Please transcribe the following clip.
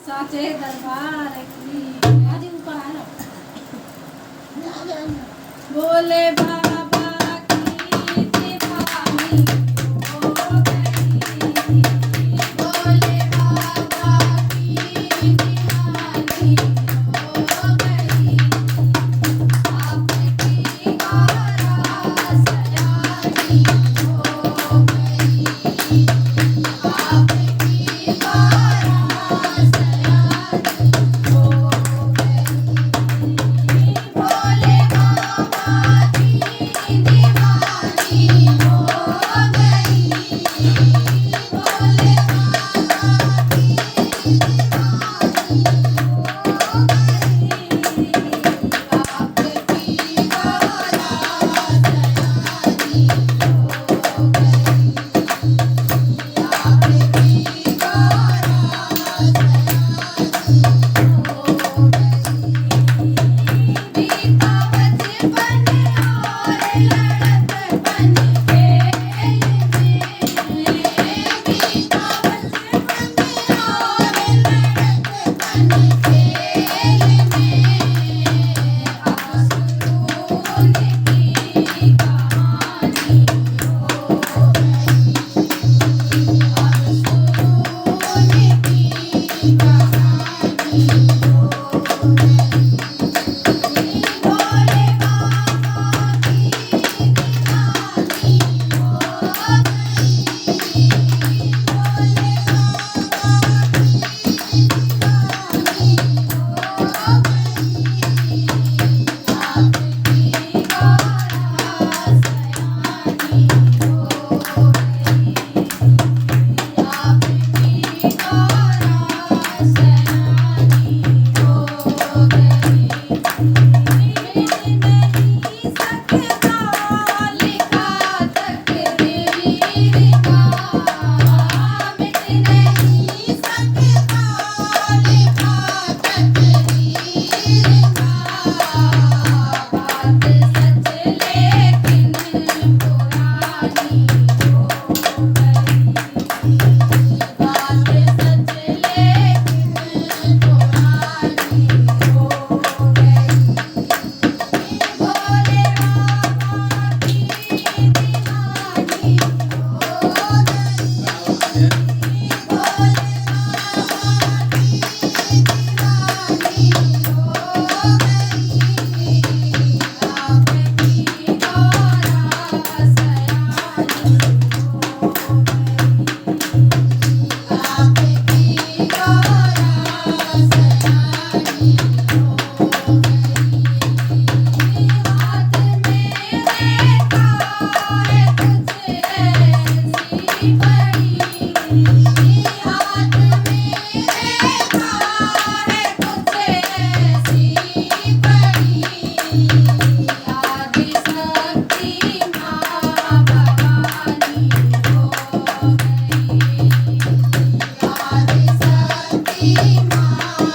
साचे दरबार की आज ऊपर आ रहा बोले बाबा की दीवानी हो गई बोले बाबा की दीवानी हो गई आपकी गौरा सयानी हो गई आपकी गौरा सयानी हो गई भोले बाबा की दीवानी हो गई भोले बाबा की दीवानी हो गई आपकी गौरा सयानी हो गई आपकी गौरा बीता बचपन और लड़कपन खेल में बीता बचपन और लड़कपन खेल में आंसुओं की कहानी हो गई आंसुओं की कहानी हो गई भोले बाबा की दीवानी हो गई भोले बाबा की दीवानी हो गई आपकी गौरा सयानी हो गई आपकी गौरा सयानी हो गई नहीं सकता लिखा तकदीर का मिट नहीं सकता लिखा तकदीर का बात सच लेकिन पुरानी हो गई बात सच लेकिन पुरानी हो गई भोले बाबा की दीवानी हो गई भोले बाबा की दीवानी हो गई आपकी गौरा सयानी हो गई आपकी गौरा सयानी हो गई हाथ में देखा है कुछ ऐसी पड़ी हाथ में देखा है कुछ ऐसी पड़ी आदि शक्ति माँ भवानी हो गई आदि शक्ति माँ